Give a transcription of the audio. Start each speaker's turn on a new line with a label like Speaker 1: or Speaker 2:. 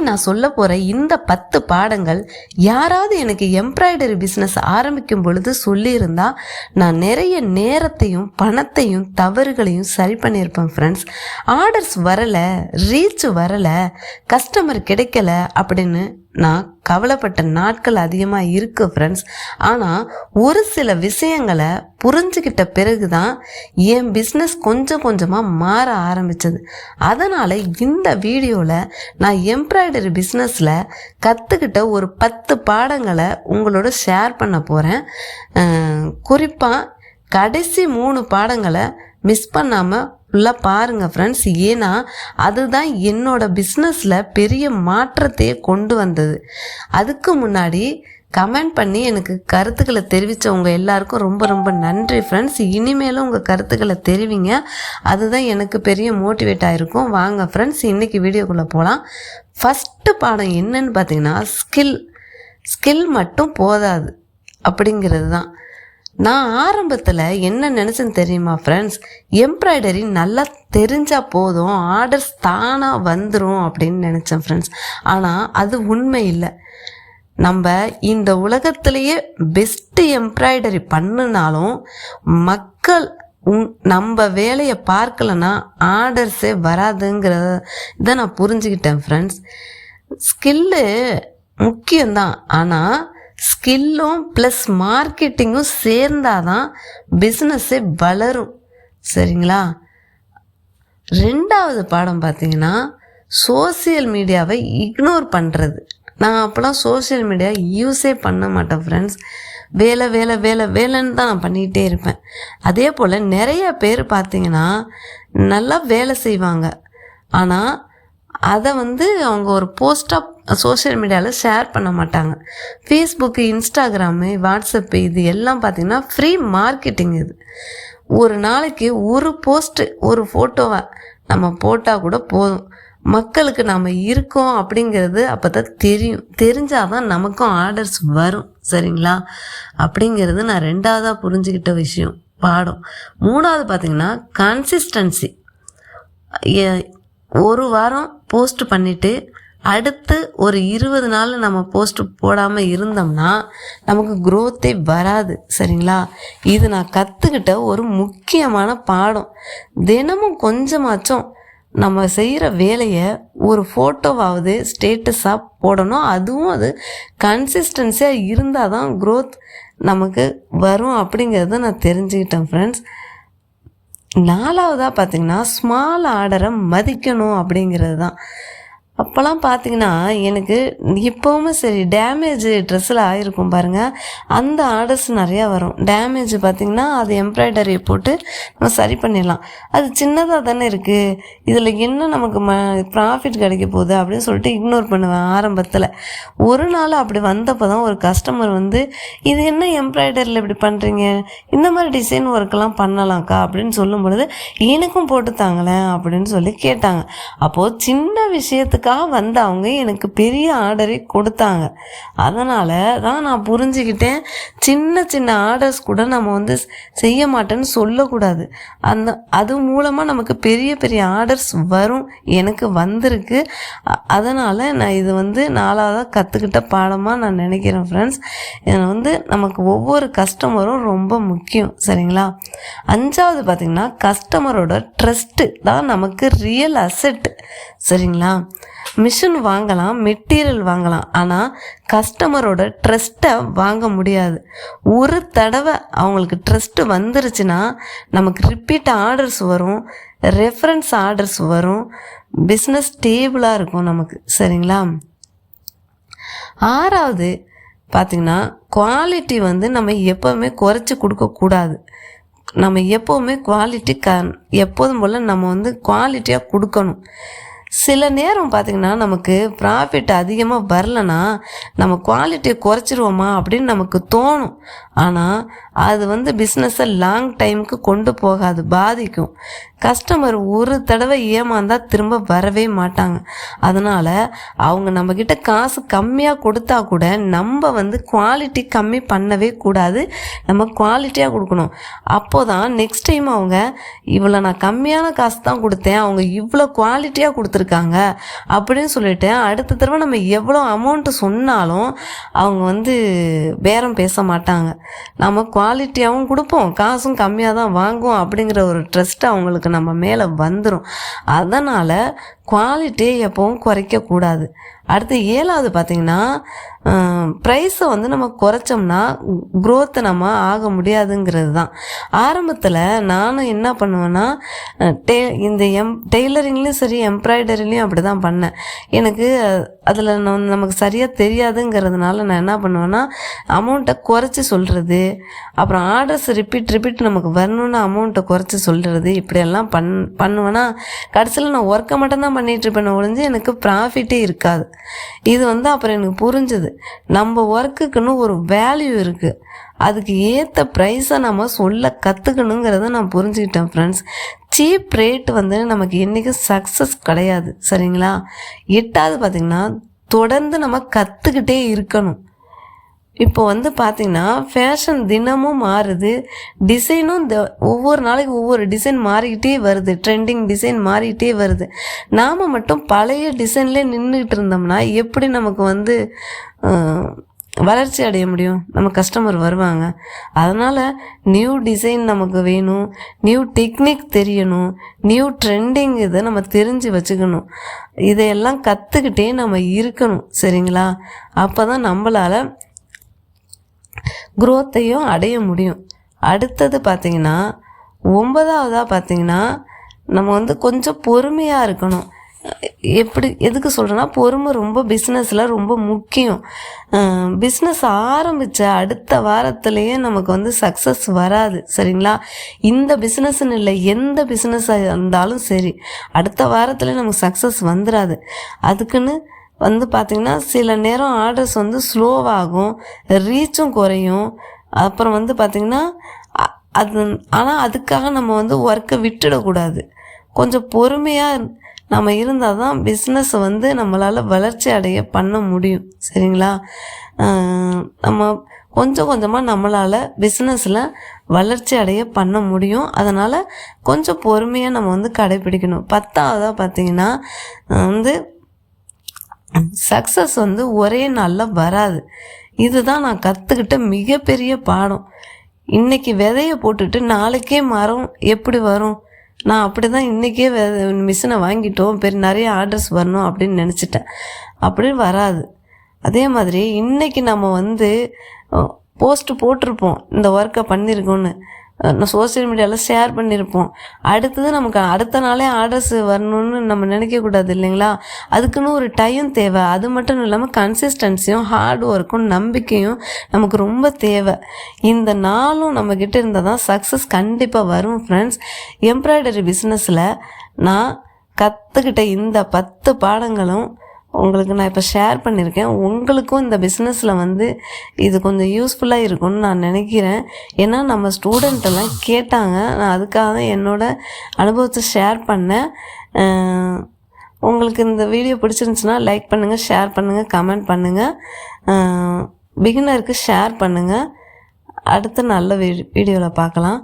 Speaker 1: நான் சொல்ல போகிற இந்த 10 பாடங்கள் யாராவது எனக்கு எம்ப்ராய்டரி பிஸ்னஸ் ஆரம்பிக்கும் பொழுது சொல்லியிருந்தா நான் நிறைய நேரத்தையும் பணத்தையும் தவறுகளையும் சரி பண்ணியிருப்பேன் ஃப்ரெண்ட்ஸ். ஆர்டர்ஸ் வரலை, ரீச் வரலை, கஸ்டமர் கிடைக்கல அப்படின்னு நான் கவலைப்பட்ட நாட்கள் அதிகமாக இருக்குது ஃப்ரெண்ட்ஸ். ஆனால் ஒரு சில விஷயங்களை புரிஞ்சுக்கிட்ட பிறகு தான் என் பிஸ்னஸ் கொஞ்சம் கொஞ்சமாக மாற ஆரம்பித்தது. அதனால் இந்த வீடியோவில் நான் எம்ப்ராய்டரி பிஸ்னஸில் கற்றுக்கிட்ட ஒரு 10 பாடங்களை உங்களோட ஷேர் பண்ண போகிறேன். குறிப்பாக கடைசி 3 பாடங்களை மிஸ் பண்ணாமல் ஃபுல்லாக பாருங்கள் ஃப்ரெண்ட்ஸ். ஏன்னா அதுதான் என்னோடய பிஸ்னஸில் பெரிய மாற்றத்தையே கொண்டு வந்தது. அதுக்கு முன்னாடி கமெண்ட் பண்ணி எனக்கு கருத்துக்களை தெரிவித்தவங்க எல்லாருக்கும் ரொம்ப ரொம்ப நன்றி ஃப்ரெண்ட்ஸ். இனிமேலும் உங்கள் கருத்துக்களை தெரிவிங்க, அதுதான் எனக்கு பெரிய மோட்டிவேட் ஆகிருக்கும். வாங்க ஃப்ரெண்ட்ஸ், இன்றைக்கி வீடியோக்குள்ளே போகலாம். ஃபஸ்ட்டு பாடம் என்னன்னு பார்த்தீங்கன்னா ஸ்கில் மட்டும் போதாது அப்படிங்கிறது தான். நான் ஆரம்பத்தில் என்ன நினச்சேன்னு தெரியுமா ஃப்ரெண்ட்ஸ், எம்ப்ராய்டரி நல்லா தெரிஞ்சால் போதும், ஆர்டர்ஸ் தானாக வந்துடும் அப்படின்னு நினச்சேன் ஃப்ரெண்ட்ஸ். ஆனால் அது உண்மை இல்லை. நம்ம இந்த உலகத்திலேயே பெஸ்ட்டு எம்ப்ராய்டரி பண்ணினாலும் மக்கள் நம்ம வேலையை பார்க்கலன்னா ஆர்டர்ஸே வராதுங்கிறத இதை நான் புரிஞ்சுக்கிட்டேன் ஃப்ரெண்ட்ஸ். ஸ்கில்லு முக்கியம்தான், ஆனால் ஸ்கில்லும் ப்ளஸ் மார்க்கெட்டிங்கும் சேர்ந்தாதான் பிஸ்னஸ்ஸே வளரும். சரிங்களா? 2வது பாடம் பார்த்தீங்கன்னா சோசியல் மீடியாவை இக்னோர் பண்ணுறது. நான் அப்போலாம் சோசியல் மீடியா யூஸே பண்ண மாட்டேன் ஃப்ரெண்ட்ஸ். வேலை வேலை வேலை வேலைன்னு தான் நான் பண்ணிகிட்டே இருப்பேன். அதே போல் நிறைய பேர் பார்த்தீங்கன்னா நல்லா வேலை செய்வாங்க, ஆனால் அதை அவங்க ஒரு போஸ்ட்டாக சோஷியல் மீடியாவில் ஷேர் பண்ண மாட்டாங்க. ஃபேஸ்புக்கு, இன்ஸ்டாகிராமு, வாட்ஸ்அப்பு இது எல்லாம் பார்த்திங்கன்னா ஃப்ரீ மார்க்கெட்டிங். இது ஒரு நாளைக்கு ஒரு போஸ்ட்டு, ஒரு ஃபோட்டோவை நம்ம போட்டால் கூட போதும், மக்களுக்கு நம்ம இருக்கோம் அப்படிங்கிறது அப்போ தான் தெரிஞ்சால் தான் நமக்கும் ஆர்டர்ஸ் வரும். சரிங்களா? அப்படிங்கிறது நான் 2வதாக புரிஞ்சுக்கிட்ட விஷயம் பாடம். 3வது பார்த்திங்கன்னா கன்சிஸ்டன்சி. ஒரு வாரம் போஸ்ட் பண்ணிவிட்டு அடுத்து ஒரு 20 நாள் நம்ம போஸ்ட் போடாமல் இருந்தோம்னா நமக்கு க்ரோத்தே வராது. சரிங்களா? இது நான் கற்றுக்கிட்ட ஒரு முக்கியமான பாடம். தினமும் கொஞ்சமாச்சும் நம்ம செய்கிற வேலையை ஒரு ஃபோட்டோவாவது ஸ்டேட்டஸாக போடணும். அதுவும் அது கன்சிஸ்டன்சியாக இருந்தால் தான் க்ரோத் நமக்கு வரும் அப்படிங்கிறத நான் தெரிஞ்சுக்கிட்டேன் ஃப்ரெண்ட்ஸ். 4வதாக பார்த்திங்கன்னா ஸ்மால் ஆர்டரை மதிக்கணும் அப்படிங்கிறது தான். அப்போல்லாம் பார்த்திங்கன்னா எனக்கு இப்போவுமே சரி, டேமேஜ் ட்ரெஸ்ஸில் ஆகிருக்கும் பாருங்கள், அந்த ஆர்டர்ஸ் நிறையா வரும். டேமேஜ் பார்த்திங்கன்னா அது எம்ப்ராய்டரியை போட்டு நம்ம சரி பண்ணிடலாம். அது சின்னதாக தானே இருக்குது, இதில் என்ன நமக்கு ப்ராஃபிட் கிடைக்க போகுது அப்படின்னு சொல்லிட்டு இக்னோர் பண்ணுவேன் ஆரம்பத்தில். ஒரு நாள் அப்படி வந்தப்போ தான் ஒரு கஸ்டமர் இது என்ன எம்ப்ராய்டரியில் இப்படி பண்ணுறீங்க, இந்த மாதிரி டிசைன் ஒர்க்கெல்லாம் பண்ணலாம்க்கா அப்படின்னு சொல்லும் பொழுது எனக்கும் போட்டு தாங்களேன் அப்படின்னு சொல்லி கேட்டாங்க. அப்போது சின்ன விஷயத்துக்கு அவங்க எனக்கு பெரிய ஆர்டரை கொடுத்தாங்க. அதனால தான் நான் புரிஞ்சுக்கிட்டேன், சின்ன சின்ன ஆர்டர்ஸ் கூட நம்ம செய்ய மாட்டேன்னு சொல்லக்கூடாது. அது மூலமாக நமக்கு பெரிய பெரிய ஆர்டர்ஸ் வரும், எனக்கு வந்திருக்கு. அதனால் நான் இது 4வதாக கற்றுக்கிட்ட பாடமாக நான் நினைக்கிறேன் ஃப்ரெண்ட்ஸ். இது நமக்கு ஒவ்வொரு கஸ்டமரும் ரொம்ப முக்கியம். சரிங்களா? 5வது பார்த்திங்கன்னா கஸ்டமரோட ட்ரஸ்ட்டு தான் நமக்கு ரியல் அசெட். சரிங்களா? மிஷின் வாங்கலாம், மெட்டீரியல் வாங்கலாம், ஆனால் கஸ்டமரோட ட்ரஸ்ட்டை வாங்க முடியாது. ஒரு தடவை அவங்களுக்கு ட்ரஸ்ட்டு வந்துருச்சுன்னா நமக்கு ரிப்பீட் ஆர்டர்ஸ் வரும், ரெஃபரன்ஸ் ஆர்டர்ஸ் வரும், பிஸ்னஸ் ஸ்டேபிளாக இருக்கும் நமக்கு. சரிங்களா? 6வது பார்த்திங்கன்னா குவாலிட்டி நம்ம எப்போவுமே குறைச்சி கொடுக்கக்கூடாது. நம்ம எப்போவுமே குவாலிட்டி எப்போதும் போல் நம்ம குவாலிட்டியாக கொடுக்கணும். சில நேரம் பார்த்திங்கன்னா நமக்கு ப்ராஃபிட் அதிகமாக வரலன்னா நம்ம குவாலிட்டியை குறைச்சிருவோமா அப்படின்னு நமக்கு தோணும். ஆனால் அது பிஸ்னஸை லாங் டைமுக்கு கொண்டு போகாது, பாதிக்கும். கஸ்டமர் ஒரு தடவை ஏமாந்தால் திரும்ப வரவே மாட்டாங்க. அதனால் அவங்க நம்மக்கிட்ட காசு கம்மியாக கொடுத்தா கூட நம்ம வந்து குவாலிட்டி கம்மி பண்ணவே கூடாது, நம்ம குவாலிட்டியாக கொடுக்கணும். அப்போ தான் நெக்ஸ்ட் டைம் அவங்க இவ்வளோ நான் கம்மியான காசு தான் கொடுத்தேன், அவங்க இவ்வளோ குவாலிட்டியாக கொடுத்துருக்காங்க அப்படின்னு சொல்லிட்டு அடுத்த தடவை நம்ம எவ்வளோ அமௌண்ட்டு சொன்னாலும் அவங்க வந்து பேரம் பேச மாட்டாங்க. நம்ம குவாலிட்டியாகவும் கொடுப்போம், காசும் கம்மியாக தான் வாங்குவோம் அப்படிங்கிற ஒரு ட்ரஸ்ட் அவங்களுக்கு நம்ம மேலே வந்துடும். அதனால் குவாலிட்டியை எப்பவும் குறைக்கக்கூடாது. அடுத்து 7வது பார்த்திங்கன்னா, ப்ரைஸை வந்து நம்ம குறைச்சோம்னா க்ரோத்தை நம்ம ஆக முடியாதுங்கிறது தான். ஆரம்பத்தில் நானும் என்ன பண்ணுவேன்னா, இந்த டெய்லரிங்லேயும் சரி எம்ப்ராய்டரிலையும் அப்படி தான் பண்ணேன். எனக்கு அதில் நமக்கு சரியாக தெரியாதுங்கிறதுனால நான் என்ன பண்ணுவேன்னா, அமௌண்ட்டை குறைச்சி சொல்கிறது, அப்புறம் ஆர்டர்ஸ் ரிப்பீட் நமக்கு வரணுன்னு அமௌண்ட்டை குறைச்சி சொல்கிறது, இப்படியெல்லாம் பண்ணுவேன்னா கடைசியில் நான் ஒர்க்கை மட்டும்தான் பண்ணிகிட்ருப்பேன் ஒழிஞ்சு எனக்கு ப்ராஃபிட்டே இருக்காது. இது வந்து அப்புறம் எனக்கு புரிஞ்சுது, நம்ம ஒர்க்குக்குன்னு ஒரு வேல்யூ இருக்குது, அதுக்கு ஏற்ற ப்ரைஸை நம்ம சொல்ல கற்றுக்கணுங்கிறத நான் புரிஞ்சுக்கிட்டேன் ஃப்ரெண்ட்ஸ். சீப் ரேட் வந்து நமக்கு என்றைக்கும் சக்ஸஸ் கிடையாது, சரிங்களா? 8வது பார்த்திங்கன்னா, தொடர்ந்து நம்ம கற்றுக்கிட்டே இருக்கணும். இப்போ வந்து பார்த்திங்கன்னா ஃபேஷன் தினமும் மாறுது, டிசைனும் ஒவ்வொரு நாளைக்கு ஒவ்வொரு டிசைன் மாறிக்கிட்டே வருது, ட்ரெண்டிங் டிசைன் மாறிக்கிட்டே வருது. நாம் மட்டும் பழைய டிசைன்லேயே நின்றுக்கிட்டு இருந்தோம்னா எப்படி நமக்கு வந்து வளர்ச்சி அடைய முடியும்? நம்ம கஸ்டமர் வருவாங்க. அதனால் நியூ டிசைன் நமக்கு வேணும், நியூ டெக்னிக் தெரியணும், நியூ ட்ரெண்டிங் இதை நம்ம தெரிஞ்சு வச்சுக்கணும். இதையெல்லாம் கற்றுக்கிட்டே நம்ம இருக்கணும், சரிங்களா? அப்போ தான் நம்மளால் குரோத்தையும் அடைய முடியும். அடுத்தது பார்த்திங்கன்னா 9வதாக பார்த்திங்கன்னா, நம்ம வந்து கொஞ்சம் பொறுமையாக இருக்கணும். எதுக்கு சொல்கிறேன்னா, பொறுமை ரொம்ப பிஸ்னஸில் ரொம்ப முக்கியம். பிஸ்னஸ் ஆரம்பித்த அடுத்த வாரத்துலேயே நமக்கு வந்து சக்ஸஸ் வராது, சரிங்களா? இந்த பிஸ்னஸ்ன்னு இல்லை, எந்த பிஸ்னஸாக இருந்தாலும் சரி அடுத்த வாரத்துலேயே நமக்கு சக்ஸஸ் வந்துடாது. அதுக்குன்னு வந்து பார்த்திங்கன்னா சில நேரம் ஆர்டர்ஸ் வந்து ஸ்லோவாகும், ரீச்சும் குறையும். அப்புறம் வந்து பார்த்திங்கன்னா ஆனால் அதுக்காக நம்ம வந்து ஒர்க்கை விட்டுடக்கூடாது. கொஞ்சம் பொறுமையாக நம்ம இருந்தால் தான் பிஸ்னஸை வந்து நம்மளால் வளர்ச்சி அடைய பண்ண முடியும், சரிங்களா? நம்ம கொஞ்சம் கொஞ்சமாக நம்மளால் பிஸ்னஸில் வளர்ச்சி அடைய பண்ண முடியும். அதனால் கொஞ்சம் பொறுமையாக நம்ம வந்து கடைப்பிடிக்கணும். 10வதாக பார்த்திங்கன்னா வந்து சக்ஸஸ் வந்து ஒரே நாளில் வராது. இதுதான் நான் கற்றுக்கிட்ட மிகப்பெரிய பாடம். இன்றைக்கி விதையை போட்டுட்டு நாளைக்கே மரம் எப்படி வரும்? நான் அப்படி தான் இன்றைக்கே மிஷினை வாங்கிட்டோம், நிறைய ஆர்டர்ஸ் வரணும் அப்படின்னு நினச்சிட்டேன். அப்படி வராது. அதே மாதிரி இன்றைக்கி நம்ம வந்து போஸ்ட்டு போட்டிருப்போம், இந்த ஒர்க்கை பண்ணியிருக்கோன்னு நான் சோசியல் மீடியாவில் ஷேர் பண்ணியிருப்போம். அடுத்தது நமக்கு அடுத்த நாளே ஆர்டர்ஸ் வரணும்னு நம்ம நினைக்கக்கூடாது, இல்லைங்களா? அதுக்குன்னு ஒரு டைம் தேவை. அது மட்டும் இல்லாமல் கன்சிஸ்டன்சியும் ஹார்ட் ஒர்க்கும் நம்பிக்கையும் நமக்கு ரொம்ப தேவை. இந்த நாளும் நம்மக்கிட்ட இருந்தால் தான் சக்ஸஸ் கண்டிப்பாக வரும் ஃப்ரெண்ட்ஸ். எம்ப்ராய்டரி பிஸ்னஸில் நான் கற்றுக்கிட்ட இந்த 10 பாடங்களும் உங்களுக்கு நான் இப்போ ஷேர் பண்ணியிருக்கேன். உங்களுக்கும் இந்த பிஸ்னஸில் வந்து இது கொஞ்சம் யூஸ்ஃபுல்லாக இருக்கும்னு நான் நினைக்கிறேன். ஏன்னா நம்ம ஸ்டூடெண்ட்டெல்லாம் கேட்டாங்க, நான் அதுக்காக தான் என்னோடய அனுபவத்தை ஷேர் பண்ணேன். உங்களுக்கு இந்த வீடியோ பிடிச்சிருந்துச்சுன்னா லைக் பண்ணுங்கள், ஷேர் பண்ணுங்கள், கமெண்ட் பண்ணுங்கள், பிகினருக்கு ஷேர் பண்ணுங்கள். அடுத்த நல்ல வீடியோவில் பார்க்கலாம்.